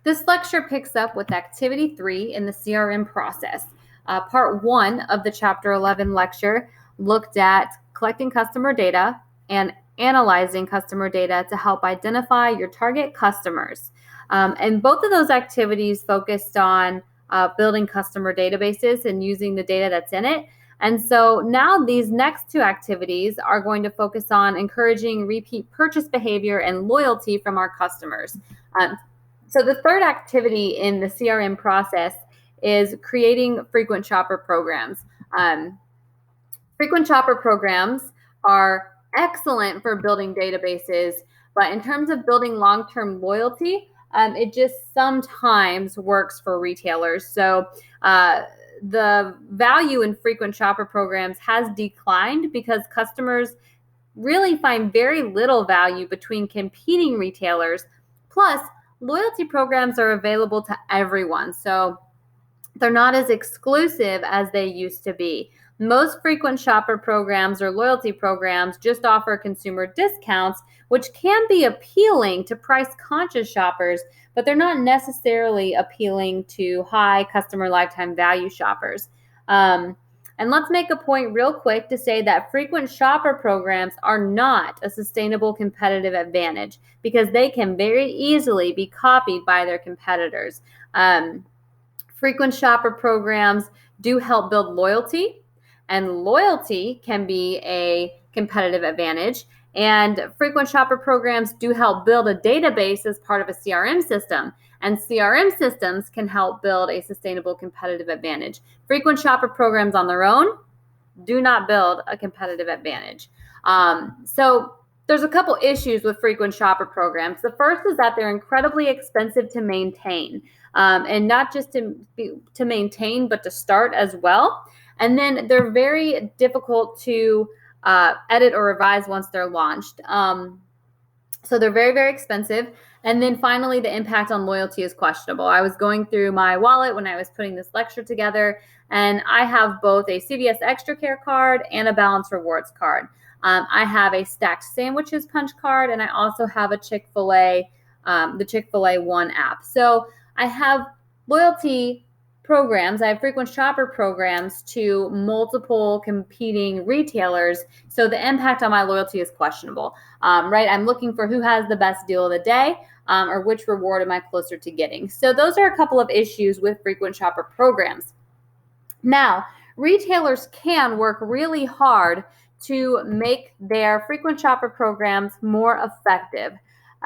This lecture picks up with activity 3 in the CRM process. Part 1 of the chapter 11 lecture looked at collecting customer data and analyzing customer data to help identify your target customers. And both of those activities focused on building customer databases and using the data that's in it. And so now these next two activities are going to focus on encouraging repeat purchase behavior and loyalty from our customers. So the third activity in the CRM process is creating frequent shopper programs. Frequent shopper programs are excellent for building databases, but in terms of building long-term loyalty, it just sometimes works for retailers. So the value in frequent shopper programs has declined because customers really find very little value between competing retailers. Plus, loyalty programs are available to everyone, so they're not as exclusive as they used to be. Most frequent shopper programs or loyalty programs just offer consumer discounts, which can be appealing to price-conscious shoppers, but they're not necessarily appealing to high customer lifetime value shoppers. And let's make a point real quick to say that frequent shopper programs are not a sustainable competitive advantage because they can very easily be copied by their competitors. Frequent shopper programs do help build loyalty, and loyalty can be a competitive advantage. And frequent shopper programs do help build a database as part of a CRM system. And CRM systems can help build a sustainable competitive advantage. Frequent shopper programs on their own do not build a competitive advantage. So there's a couple issues with frequent shopper programs. The first is that they're incredibly expensive to maintain, and not just to maintain, but to start as well. And then they're very difficult to edit or revise once they're launched. So they're very, very expensive. And then finally, the impact on loyalty is questionable. I was going through my wallet when I was putting this lecture together, and I have both a CVS Extra Care card and a Balance Rewards card. I have a Stacked Sandwiches punch card, and I also have a Chick-fil-A, the Chick-fil-A One app. So I have loyalty programs. I have frequent shopper programs to multiple competing retailers. So the impact on my loyalty is questionable, right? I'm looking for who has the best deal of the day, or which reward am I closer to getting. So those are a couple of issues with frequent shopper programs. Now, retailers can work really hard to make their frequent shopper programs more effective.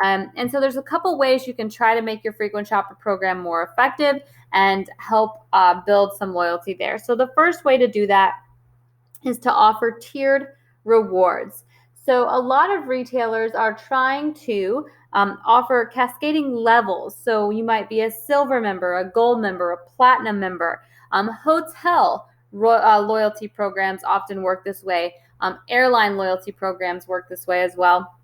And so there's a couple ways you can try to make your frequent shopper program more effective and help build some loyalty there. So the first way to do that is to offer tiered rewards. So a lot of retailers are trying to offer cascading levels. So you might be a silver member, a gold member, a platinum member. Hotel loyalty programs often work this way. Airline loyalty programs work this way as well.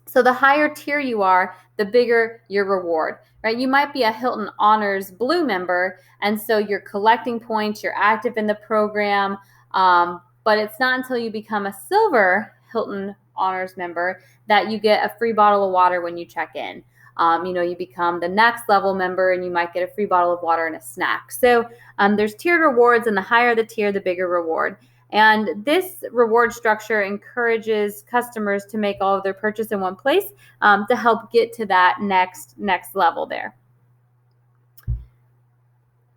So the higher tier you are, the bigger your reward, right? You might be a Hilton Honors Blue member, and so you're collecting points, you're active in the program, but it's not until you become a silver Hilton Honors member that you get a free bottle of water when you check in. You become the next level member and you might get a free bottle of water and a snack. So there's tiered rewards, and the higher the tier, the bigger reward. And this reward structure encourages customers to make all of their purchase in one place to help get to that next level there.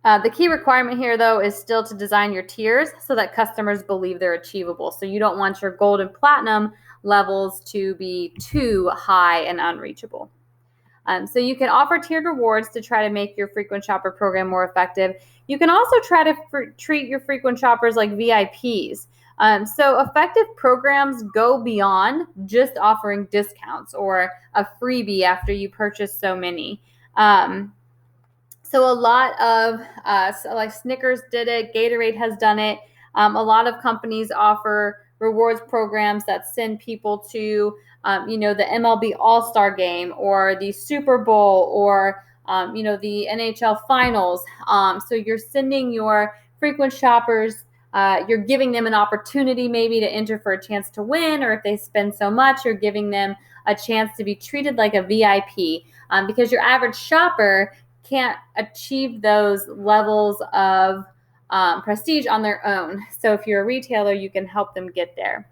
The key requirement here, though, is still to design your tiers so that customers believe they're achievable. So you don't want your gold and platinum levels to be too high and unreachable. So you can offer tiered rewards to try to make your frequent shopper program more effective. You can also try to treat your frequent shoppers like VIPs. So effective programs go beyond just offering discounts or a freebie after you purchase so many. So a lot of, like Snickers did it, Gatorade has done it. A lot of companies offer rewards programs that send people to the MLB All-Star Game or the Super Bowl or, the NHL Finals. So you're sending your frequent shoppers, you're giving them an opportunity maybe to enter for a chance to win, or if they spend so much, you're giving them a chance to be treated like a VIP, because your average shopper can't achieve those levels of prestige on their own. So if you're a retailer, you can help them get there.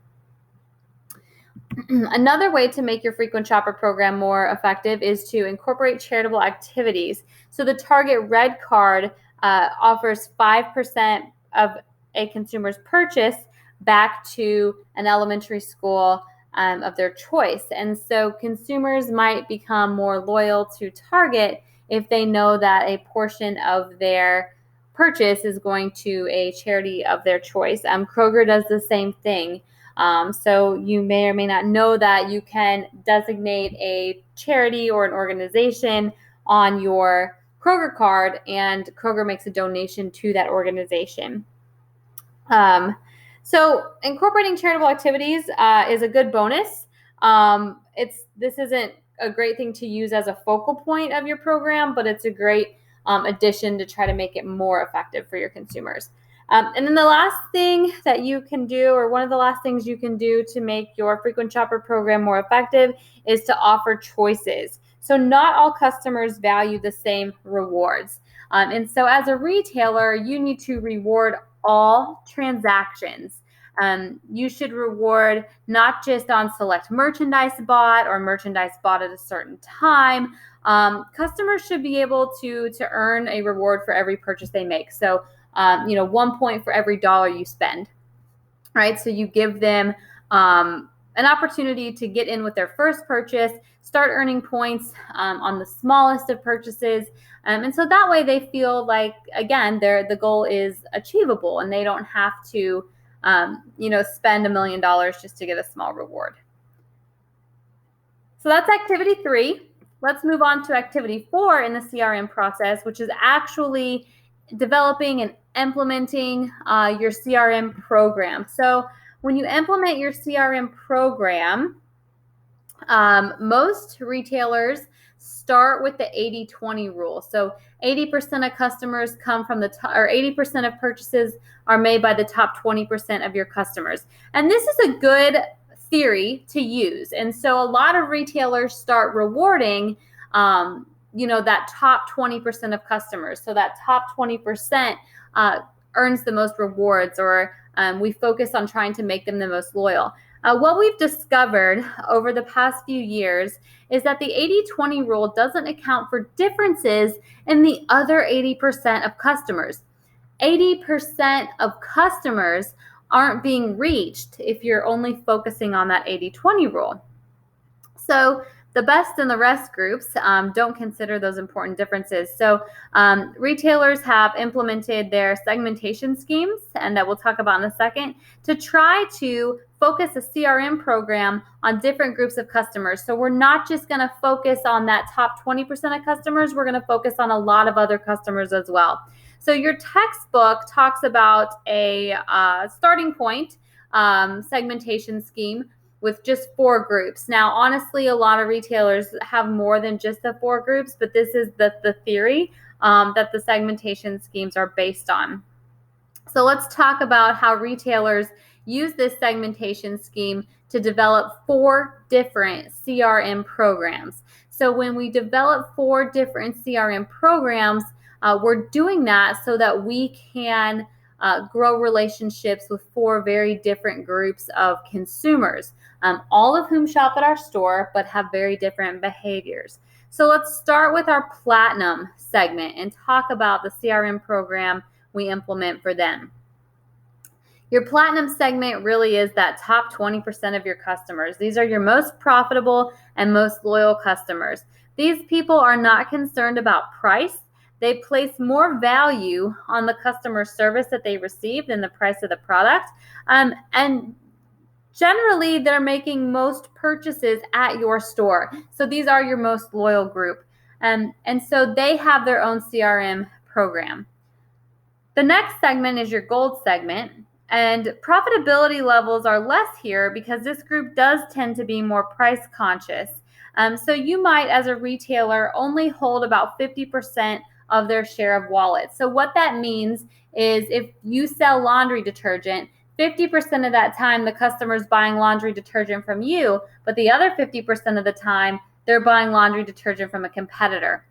Another way to make your frequent shopper program more effective is to incorporate charitable activities. So the Target Red Card offers 5% of a consumer's purchase back to an elementary school of their choice. And so consumers might become more loyal to Target if they know that a portion of their purchase is going to a charity of their choice. Kroger does the same thing. So you may or may not know that you can designate a charity or an organization on your Kroger card, and Kroger makes a donation to that organization. So incorporating charitable activities is a good bonus. This isn't a great thing to use as a focal point of your program, but it's a great addition to try to make it more effective for your consumers. And then the last thing that you can do, or one of the last things you can do to make your frequent shopper program more effective, is to offer choices. So not all customers value the same rewards. And so as a retailer, you need to reward all transactions. You should reward not just on select merchandise bought or merchandise bought at a certain time. Customers should be able to earn a reward for every purchase they make. So 1 point for every dollar you spend, right? So you give them an opportunity to get in with their first purchase, start earning points on the smallest of purchases. And so that way they feel like, again, the goal is achievable and they don't have to, spend $1 million just to get a small reward. So that's activity 3. Let's move on to activity 4 in the CRM process, which is actually developing and implementing your CRM program. So when you implement your CRM program, most retailers start with the 80-20 rule. So 80% of customers come from 80% of purchases are made by the top 20% of your customers. And this is a good theory to use. And so a lot of retailers start rewarding that top 20% of customers. So that top 20% earns the most rewards, or we focus on trying to make them the most loyal. What we've discovered over the past few years is that the 80-20 rule doesn't account for differences in the other 80% of customers. 80% of customers aren't being reached if you're only focusing on that 80-20 rule. So the best and the rest groups don't consider those important differences. So retailers have implemented their segmentation schemes, and that we'll talk about in a second, to try to focus a CRM program on different groups of customers. So we're not just going to focus on that top 20% of customers, we're going to focus on a lot of other customers as well. So your textbook talks about a starting point segmentation scheme with just 4 groups. Now, honestly, a lot of retailers have more than just the 4 groups, but this is the theory that the segmentation schemes are based on. So let's talk about how retailers use this segmentation scheme to develop 4 different CRM programs. So when we develop 4 different CRM programs, we're doing that so that we can grow relationships with 4 very different groups of consumers, all of whom shop at our store but have very different behaviors. So let's start with our Platinum segment and talk about the CRM program we implement for them. Your Platinum segment really is that top 20% of your customers. These are your most profitable and most loyal customers. These people are not concerned about price. They place more value on the customer service that they receive than the price of the product. And generally, they're making most purchases at your store. So these are your most loyal group. And so they have their own CRM program. The next segment is your Gold segment. And profitability levels are less here because this group does tend to be more price conscious. So you might, as a retailer, only hold about 50% of their share of wallet. So what that means is if you sell laundry detergent, 50% of that time the customer's buying laundry detergent from you, but the other 50% of the time they're buying laundry detergent from a competitor.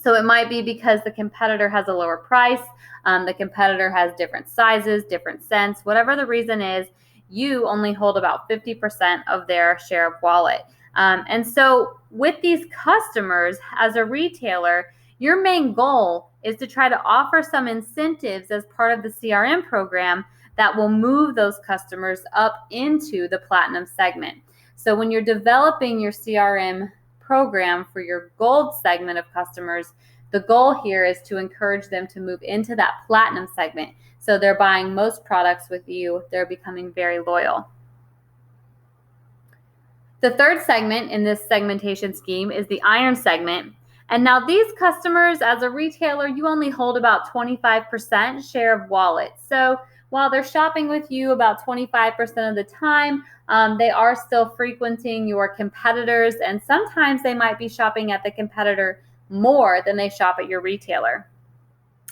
So it might be because the competitor has a lower price, the competitor has different sizes, different scents, whatever the reason is, you only hold about 50% of their share of wallet. And so with these customers, as a retailer, your main goal is to try to offer some incentives as part of the CRM program that will move those customers up into the platinum segment. So when you're developing your CRM program for your gold segment of customers, the goal here is to encourage them to move into that platinum segment. So they're buying most products with you. They're becoming very loyal. The third segment in this segmentation scheme is the iron segment. And now these customers, as a retailer, you only hold about 25% share of wallet. So while they're shopping with you about 25% of the time, they are still frequenting your competitors, and sometimes they might be shopping at the competitor more than they shop at your retailer.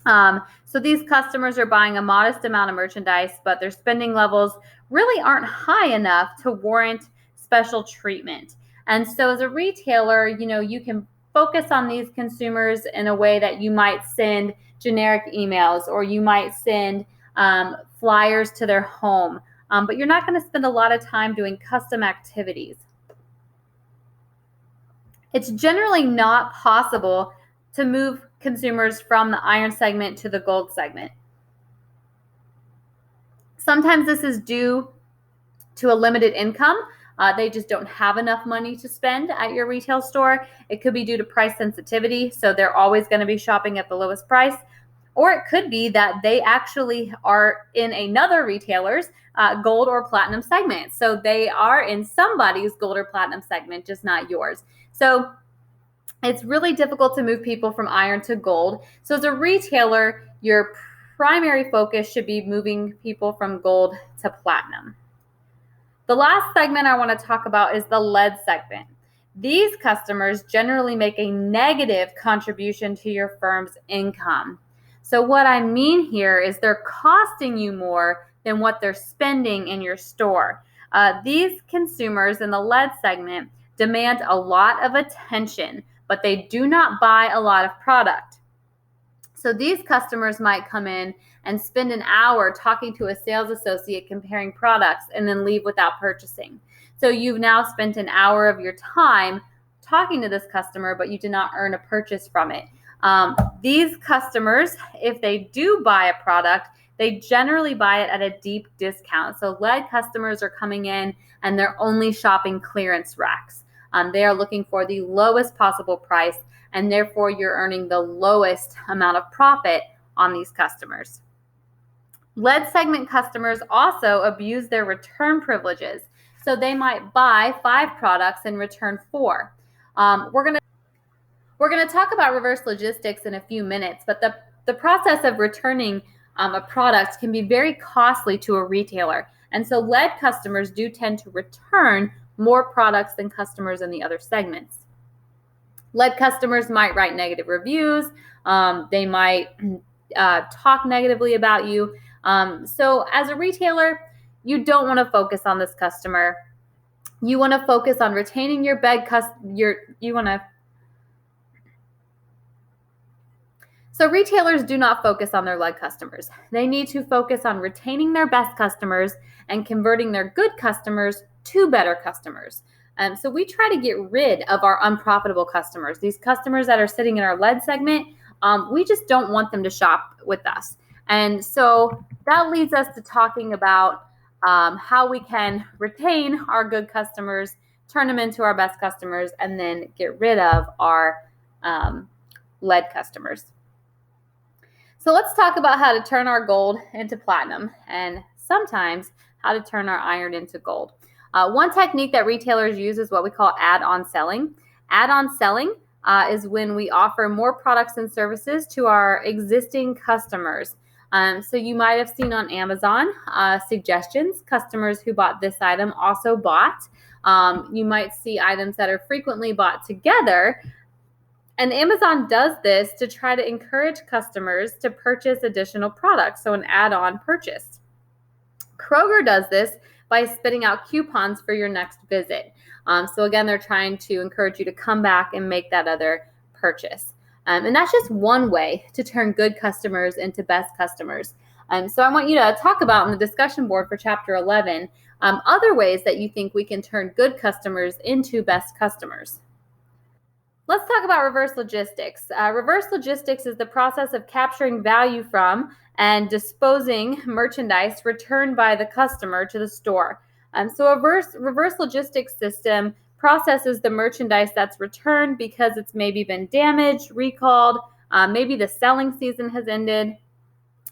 So these customers are buying a modest amount of merchandise, but their spending levels really aren't high enough to warrant special treatment. And so as a retailer, you can focus on these consumers in a way that you might send generic emails, or you might send flyers to their home, but you're not going to spend a lot of time doing custom activities. It's generally not possible to move consumers from the iron segment to the gold segment. Sometimes this is due to a limited income. They just don't have enough money to spend at your retail store. It could be due to price sensitivity, so they're always going to be shopping at the lowest price. Or it could be that they actually are in another retailer's gold or platinum segment. So they are in somebody's gold or platinum segment, just not yours. So it's really difficult to move people from iron to gold. So as a retailer, your primary focus should be moving people from gold to platinum. The last segment I want to talk about is the lead segment. These customers generally make a negative contribution to your firm's income. So what I mean here is they're costing you more than what they're spending in your store. These consumers in the lead segment demand a lot of attention, but they do not buy a lot of product. So these customers might come in and spend an hour talking to a sales associate comparing products and then leave without purchasing. So you've now spent an hour of your time talking to this customer, but you did not earn a purchase from it. These customers, if they do buy a product, they generally buy it at a deep discount. So lead customers are coming in and they're only shopping clearance racks. They are looking for the lowest possible price, and therefore you're earning the lowest amount of profit on these customers. Lead segment customers also abuse their return privileges. So they might buy 5 products and return 4. We're going to talk about reverse logistics in a few minutes, but the process of returning a product can be very costly to a retailer. And so lead customers do tend to return more products than customers in the other segments. Lead customers might write negative reviews. They might talk negatively about you. So as a retailer, you don't want to focus on this customer. You want to focus on retaining your So retailers do not focus on their lead customers. They need to focus on retaining their best customers and converting their good customers to better customers. So we try to get rid of our unprofitable customers. These customers that are sitting in our lead segment, we just don't want them to shop with us. And so that leads us to talking about how we can retain our good customers, turn them into our best customers, and then get rid of our lead customers. So let's talk about how to turn our gold into platinum, and sometimes how to turn our iron into gold. One technique that retailers use is what we call add-on selling. Add-on selling is when we offer more products and services to our existing customers. So you might have seen on Amazon suggestions. Customers who bought this item also bought. You might see items that are frequently bought together. And Amazon does this to try to encourage customers to purchase additional products, so an add-on purchase. Kroger does this by spitting out coupons for your next visit. So again, they're trying to encourage you to come back and make that other purchase. And that's just one way to turn good customers into best customers. So I want you to talk about on the discussion board for Chapter 11 other ways that you think we can turn good customers into best customers. Let's talk about reverse logistics. Reverse logistics is the process of capturing value from and disposing merchandise returned by the customer to the store. So a reverse logistics system processes the merchandise that's returned because it's maybe been damaged, recalled, maybe the selling season has ended,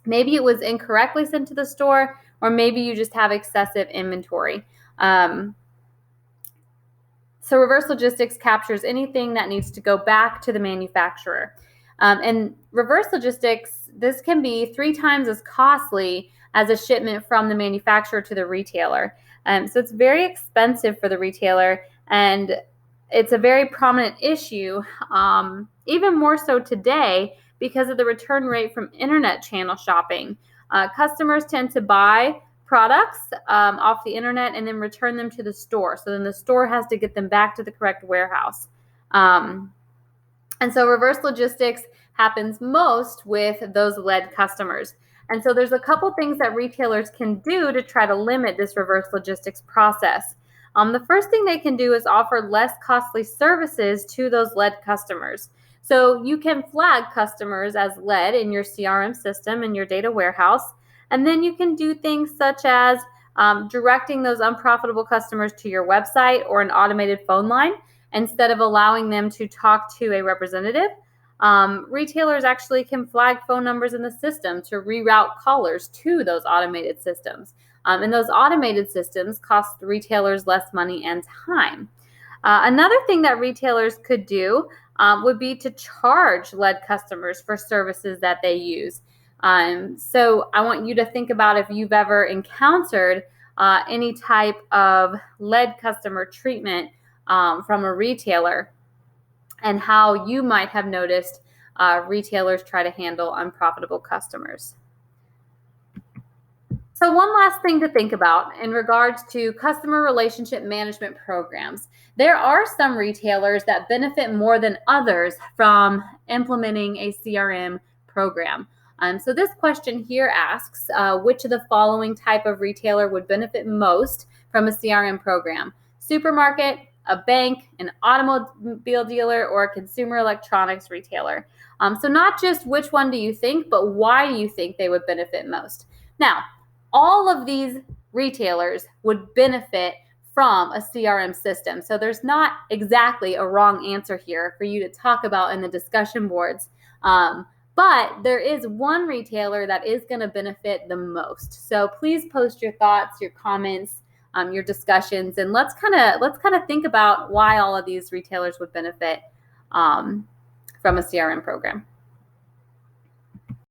maybe it was incorrectly sent to the store, or maybe you just have excessive inventory. So reverse logistics captures anything that needs to go back to the manufacturer. And reverse logistics, this can be 3 times as costly as a shipment from the manufacturer to the retailer. So it's very expensive for the retailer, and it's a very prominent issue, even more so today because of the return rate from internet channel shopping. Customers tend to buy products off the internet and then return them to the store. So then the store has to get them back to the correct warehouse. And so reverse logistics happens most with those lead customers. And so there's a couple things that retailers can do to try to limit this reverse logistics process. The first thing they can do is offer less costly services to those lead customers. So you can flag customers as lead in your CRM system in your data warehouse. And then you can do things such as directing those unprofitable customers to your website or an automated phone line instead of allowing them to talk to a representative. Retailers actually can flag phone numbers in the system to reroute callers to those automated systems. And those automated systems cost retailers less money and time. Another thing that retailers could do would be to charge lead customers for services that they use. So I want you to think about if you've ever encountered any type of lead customer treatment from a retailer and how you might have noticed retailers try to handle unprofitable customers. So one last thing to think about in regards to customer relationship management programs. There are some retailers that benefit more than others from implementing a CRM program. So this question here asks, which of the following type of retailer would benefit most from a CRM program? Supermarket, a bank, an automobile dealer, or a consumer electronics retailer? So not just which one do you think, but why do you think they would benefit most? Now, all of these retailers would benefit from a CRM system. So there's not exactly a wrong answer here for you to talk about in the discussion boards. But there is one retailer that is going to benefit the most. So please post your thoughts, your comments, your discussions, and let's kind of think about why all of these retailers would benefit from a CRM program.